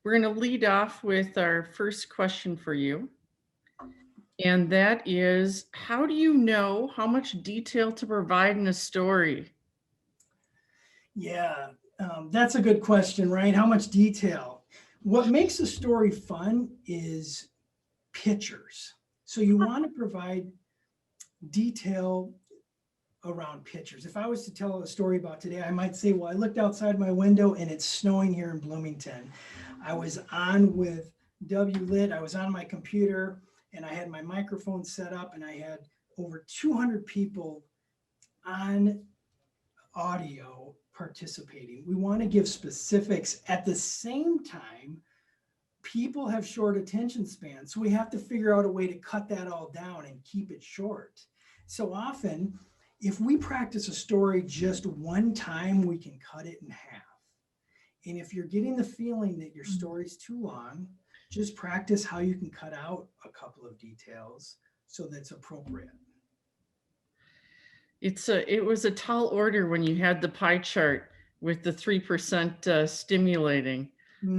We're going to lead off with our first question for you. And that is, how do you know how much detail to provide in a story? Yeah, that's a good question, right? How much detail? What makes a story fun is pictures. So you want to provide detail around pictures. If I was to tell a story about today, I might say, well, I looked outside my window and it's snowing here in Bloomington. I was on with WLiT, I was on my computer and I had my microphone set up and I had over 200 people on audio participating. We want to give specifics. At the same time, people have short attention spans. So we have to figure out a way to cut that all down and keep it short. So often, if we practice a story just one time, we can cut it in half. And if you're getting the feeling that your story's too long, just practice how you can cut out a couple of details so that's appropriate. It was a tall order when you had the pie chart with the 3% stimulating.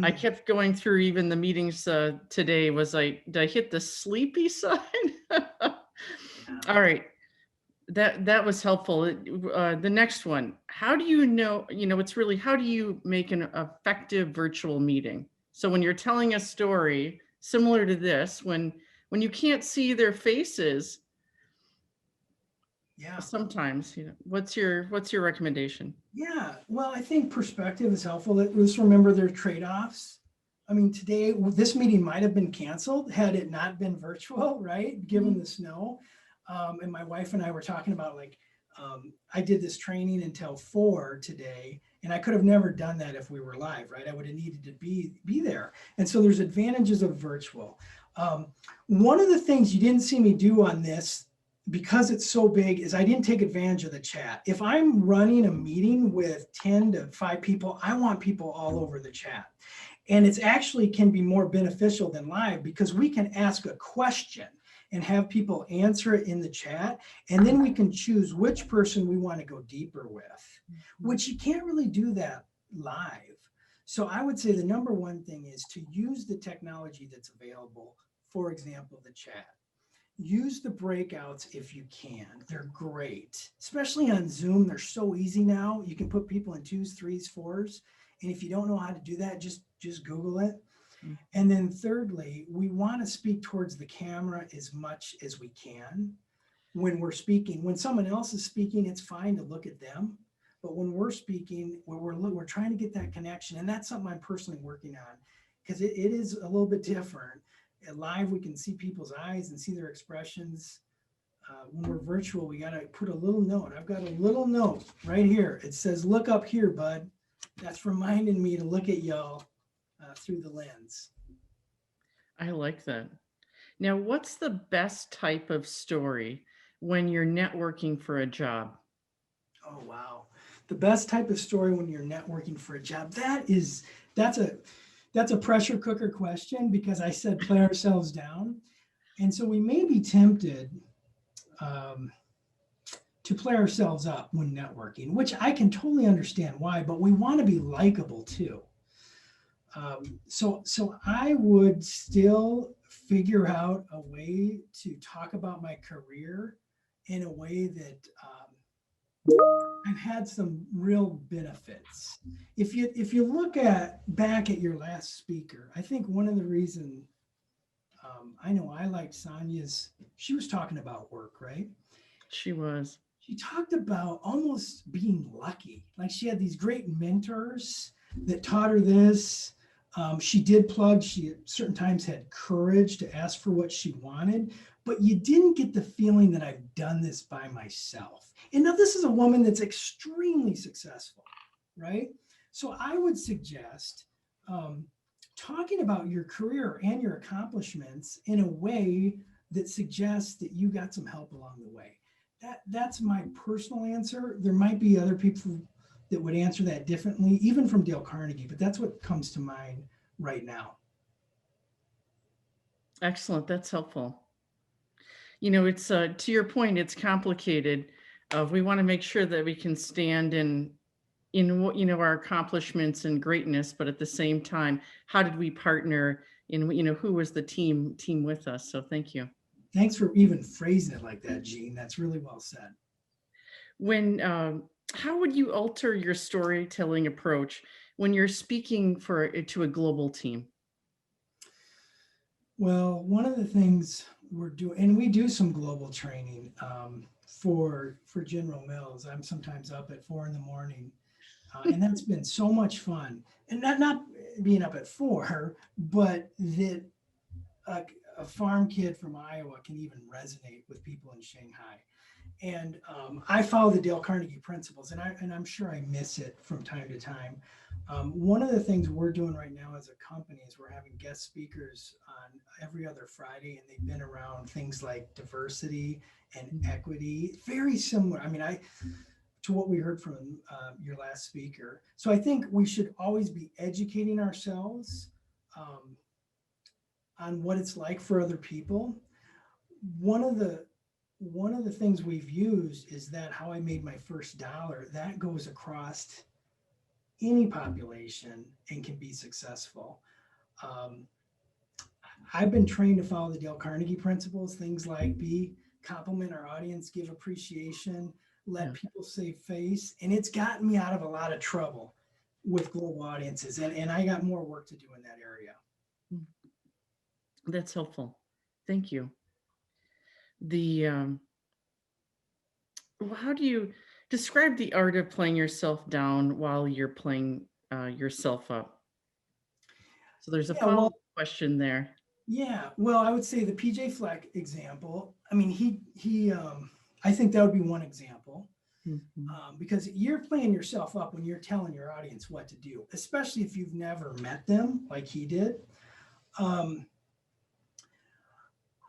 I kept going through even the meetings today. Did I hit the sleepy sign? All right. That was helpful. The next one, how do you know, it's really, how do you make an effective virtual meeting? So when you're telling a story similar to this, when you can't see their faces, Yeah. sometimes, what's your recommendation? Yeah, well, I think perspective is helpful. Let's remember there are trade-offs. I mean, today, this meeting might have been canceled had it not been virtual, right? Given the snow. And my wife and I were talking about I did this training until 4 today, and I could have never done that if we were live, right? I would have needed to be there. And so there's advantages of virtual. One of the things you didn't see me do on this, because it's so big, is I didn't take advantage of the chat. If I'm running a meeting with 10 to 5 people, I want people all over the chat. And it's actually can be more beneficial than live because we can ask a question and have people answer it in the chat. And then we can choose which person we want to go deeper with, which you can't really do that live. So I would say the number one thing is to use the technology that's available. For example, the chat. Use the breakouts if you can. They're great, especially on Zoom. They're so easy now. You can put people in 2s, 3s, 4s. And if you don't know how to do that, just Google it. And then thirdly, we want to speak towards the camera as much as we can when we're speaking. When someone else is speaking, it's fine to look at them. But when we're speaking, we're trying to get that connection. And that's something I'm personally working on because it is a little bit different. Live, we can see people's eyes and see their expressions. When we're virtual, we got to put a little note. I've got a little note right here. It says, look up here, bud. That's reminding me to look at y'all through the lens. I like that. Now, what's the best type of story when you're networking for a job? Oh, wow. The best type of story when you're networking for a job, that's a pressure cooker question because I said play ourselves down. And so we may be tempted to play ourselves up when networking, which I can totally understand why, but we want to be likable too. So I would still figure out a way to talk about my career in a way that I've had some real benefits. If you look back at your last speaker, I think one of the reasons I know I liked Sonia's, she was talking about work, right? She was. She talked about almost being lucky. Like she had these great mentors that taught her this. She did plug, she at certain times had courage to ask for what she wanted, but you didn't get the feeling that I've done this by myself. And now this is a woman that's extremely successful, right? So I would suggest talking about your career and your accomplishments in a way that suggests that you got some help along the way. That's my personal answer. There might be other people that would answer that differently, even from Dale Carnegie, but that's what comes to mind right now. Excellent. That's helpful. It's to your point, it's complicated. We want to make sure that we can stand in in what, our accomplishments and greatness, but at the same time, how did we partner in, who was the team with us? So thank you. Thanks for even phrasing it like that, Gene. That's really well said. When, how would you alter your storytelling approach when you're speaking to a global team? Well, one of the things we're doing, and we do some global training for General Mills. I'm sometimes up at 4 a.m, and that's been so much fun. And not being up at 4, but that a farm kid from Iowa can even resonate with people in Shanghai. And I follow the Dale Carnegie principles, and I'm sure I miss it from time to time. One of the things we're doing right now as a company is we're having guest speakers on every other Friday, and they've been around things like diversity and equity, very similar. I mean, to what we heard from your last speaker. So I think we should always be educating ourselves on what it's like for other people. One of the things we've used is that how I made my first dollar, that goes across any population and can be successful. I've been trained to follow the Dale Carnegie principles, things like compliment our audience, give appreciation, let people save face. And it's gotten me out of a lot of trouble with global audiences. And I got more work to do in that area. That's helpful. Thank you. How do you describe the art of playing yourself down while you're playing yourself up? So there's a follow-up question there. Yeah, well, I would say the PJ Fleck example. I mean, I think that would be one example. Because you're playing yourself up when you're telling your audience what to do, especially if you've never met them like he did.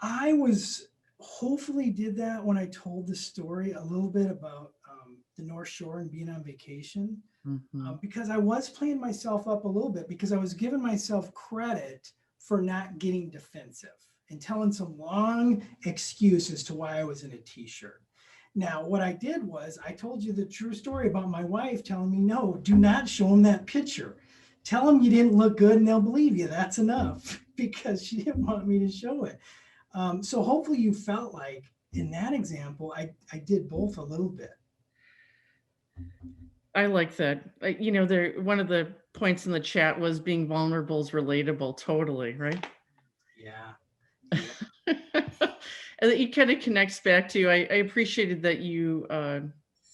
I hopefully did that when I told the story a little bit about the North Shore and being on vacation, because I was playing myself up a little bit because I was giving myself credit for not getting defensive and telling some long excuse as to why I was in a t-shirt. Now, what I did was I told you the true story about my wife telling me, no, do not show them that picture. Tell them you didn't look good and they'll believe you. That's enough, because she didn't want me to show it. So hopefully you felt like in that example, I did both a little bit. I like that. One of the points in the chat was being vulnerable is relatable. Totally, right? Yeah. And it kind of connects back to, I appreciated that you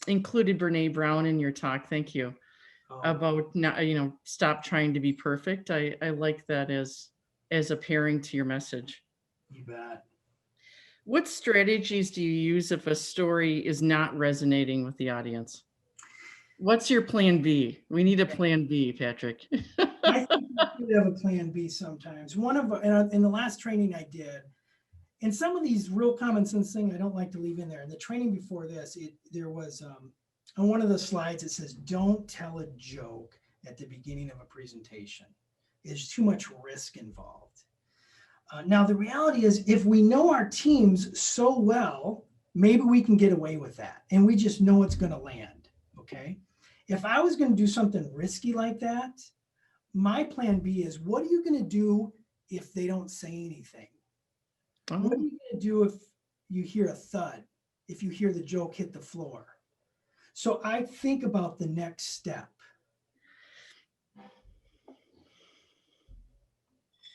included Brene Brown in your talk. Thank you. About not, stop trying to be perfect. I like that as a pairing to your message. You bet. What strategies do you use if a story is not resonating with the audience? What's your plan B? We need a plan B, Patrick. I think we have a plan B sometimes. In the last training I did, and some of these real common sense things I don't like to leave in there. In the training before this, there was on one of the slides, it says, don't tell a joke at the beginning of a presentation. There's too much risk involved. Now, the reality is, if we know our teams so well, maybe we can get away with that. And we just know it's going to land, okay? If I was going to do something risky like that, my plan B is, what are you going to do if they don't say anything? What are you going to do if you hear a thud, if you hear the joke hit the floor? So I think about the next step.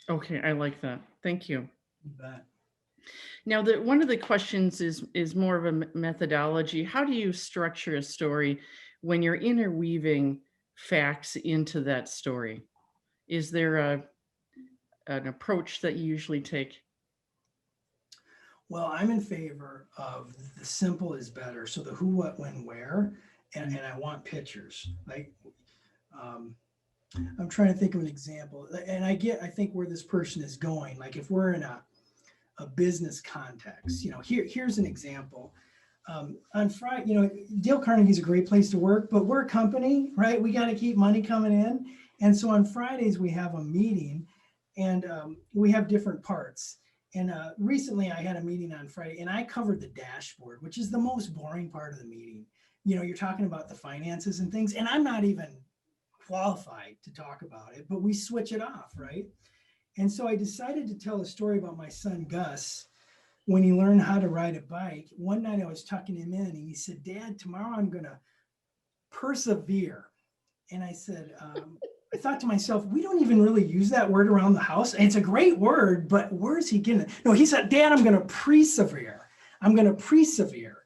Okay, I like that. Thank you. You bet. Now, one of the questions is more of a methodology. How do you structure a story when you're interweaving facts into that story? Is there an approach that you usually take? Well, I'm in favor of the simple is better. So the who, what, when, where, and I want pictures. Like, I'm trying to think of an example, and I think where this person is going. Like if we're in a business context, here's an example. On Friday, Dale Carnegie's a great place to work, but we're a company, right? We got to keep money coming in. And so on Fridays we have a meeting, and we have different parts. And recently I had a meeting on Friday, and I covered the dashboard, which is the most boring part of the meeting, you're talking about the finances and things, and I'm not even qualified to talk about it, but we switch it off, right? And so I decided to tell a story about my son, Gus, when he learned how to ride a bike. One night I was tucking him in and he said, Dad, tomorrow I'm going to persevere. And I said, I thought to myself, we don't even really use that word around the house. And it's a great word, but where's he getting it? No, he said, Dad, I'm going to persevere. I'm going to persevere.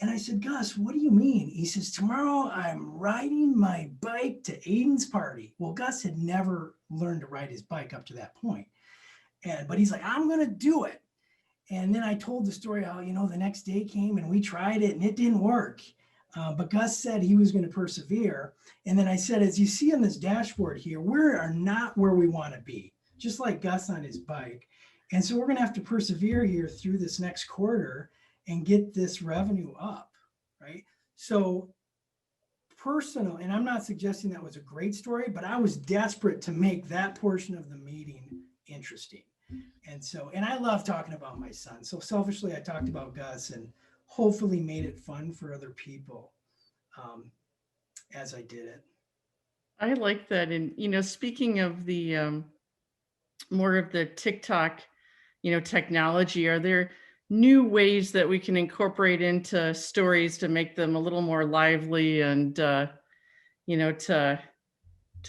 And I said, Gus, what do you mean? He says, tomorrow I'm riding my bike to Aiden's party. Well, Gus had never learned to ride his bike up to that point. But he's like, I'm going to do it. And then I told the story how, the next day came and we tried it and it didn't work. But Gus said he was going to persevere. And then I said, as you see on this dashboard here, we are not where we want to be, just like Gus on his bike. And so we're going to have to persevere here through this next quarter and get this revenue up, right? So personal, and I'm not suggesting that was a great story, but I was desperate to make that portion of the meeting interesting. And I love talking about my son. So selfishly, I talked about Gus and hopefully made it fun for other people as I did it. I like that. And, speaking of the more of the TikTok, technology, are there new ways that we can incorporate into stories to make them a little more lively and, to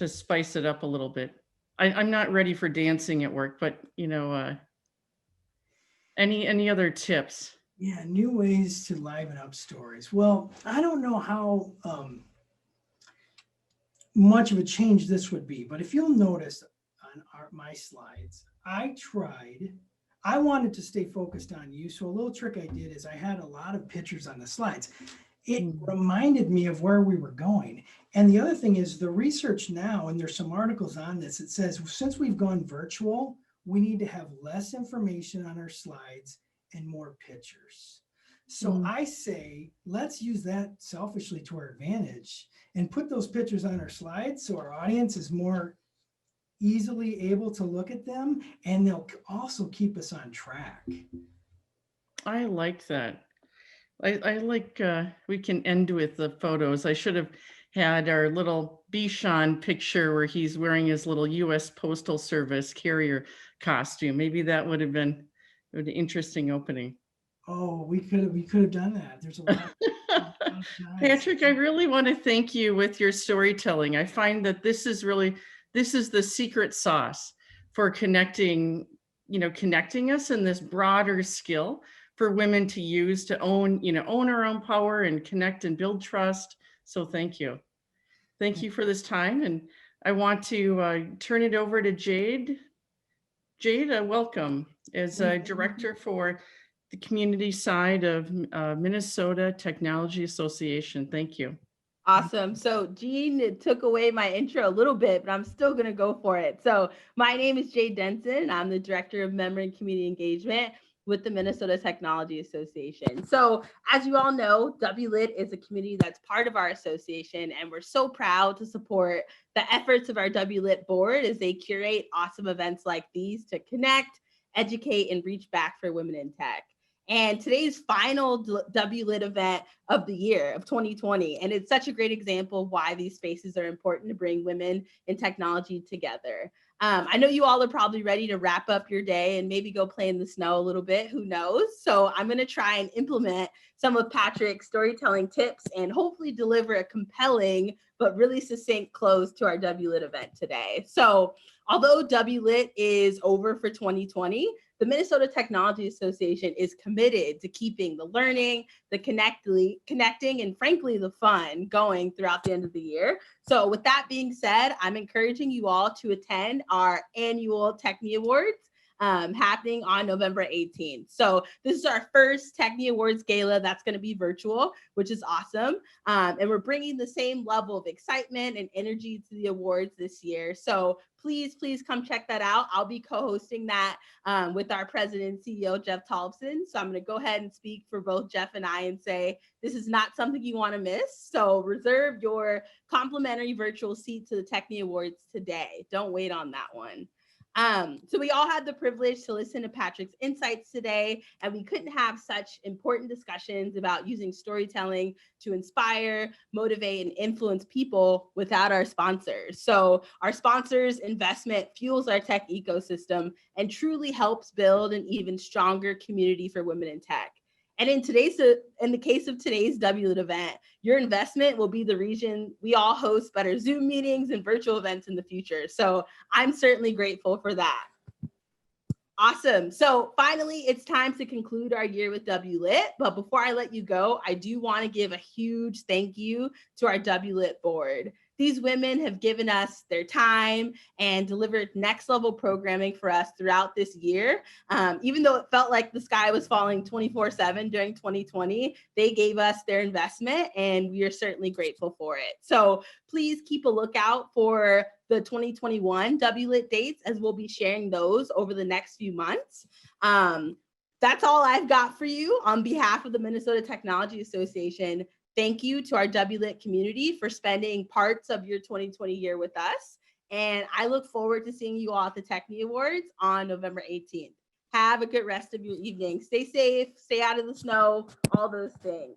spice it up a little bit? I'm not ready for dancing at work, but, any other tips? Yeah, new ways to liven up stories. Well, I don't know how much of a change this would be, but if you'll notice on my slides, I wanted to stay focused on you. So a little trick I did is I had a lot of pictures on the slides. It reminded me of where we were going. And the other thing is the research now, and there's some articles on this, it says, since we've gone virtual, we need to have less information on our slides and more pictures. So I say, let's use that selfishly to our advantage and put those pictures on our slides so our audience is more easily able to look at them, and they'll also keep us on track. I like that. I like we can end with the photos. I should have had our little Bichon picture where he's wearing his little US Postal Service carrier costume. Maybe that would have been an interesting opening. Oh, we could have done that. There's a lot of Patrick, I really want to thank you with your storytelling. I find that this is the secret sauce for connecting us in this broader skill for women to use to own our own power and connect and build trust. So thank you. Thank you for this time. And I want to turn it over to Jade. Jade, welcome as a director for the community side of Minnesota Technology Association. Thank you. Awesome. So Jean took away my intro a little bit, but I'm still going to go for it. So my name is Jade Denson. I'm the Director of Member and Community Engagement with the Minnesota Technology Association. So as you all know, WLiT is a community that's part of our association, and we're so proud to support the efforts of our WLiT board as they curate awesome events like these to connect, educate, and reach back for women in tech. And today's final WLiT event of the year of 2020. And it's such a great example of why these spaces are important to bring women in technology together. I know you all are probably ready to wrap up your day and maybe go play in the snow a little bit, who knows? So I'm going to try and implement some of Patrick's storytelling tips and hopefully deliver a compelling but really succinct close to our WLiT event today. So although WLiT is over for 2020, the Minnesota Technology Association is committed to keeping the learning, the connecting, and frankly, the fun going throughout the end of the year. So with that being said, I'm encouraging you all to attend our annual Techne Awards happening on November 18th. So this is our first Techne Awards Gala that's going to be virtual, which is awesome. And we're bringing the same level of excitement and energy to the awards this year. So please come check that out. I'll be co-hosting that with our president and CEO, Jeff Tollefson. So I'm going to go ahead and speak for both Jeff and I and say, this is not something you want to miss. So reserve your complimentary virtual seat to the Techne Awards today. Don't wait on that one. So we all had the privilege to listen to Patrick's insights today, and we couldn't have such important discussions about using storytelling to inspire, motivate, and influence people without our sponsors. So our sponsors' investment fuels our tech ecosystem and truly helps build an even stronger community for women in tech. And in the case of today's WLiT event, your investment will be the reason we all host better Zoom meetings and virtual events in the future. So I'm certainly grateful for that. Awesome. So finally, it's time to conclude our year with WLiT. But before I let you go, I do want to give a huge thank you to our WLiT board. These women have given us their time and delivered next level programming for us throughout this year. Even though it felt like the sky was falling 24/7 during 2020, they gave us their investment and we are certainly grateful for it. So please keep a lookout for the 2021 WLiT dates, as we'll be sharing those over the next few months. That's all I've got for you on behalf of the Minnesota Technology Association. Thank you to our WLiT community for spending parts of your 2020 year with us. And I look forward to seeing you all at the Techne Awards on November 18th. Have a good rest of your evening. Stay safe, stay out of the snow, all those things.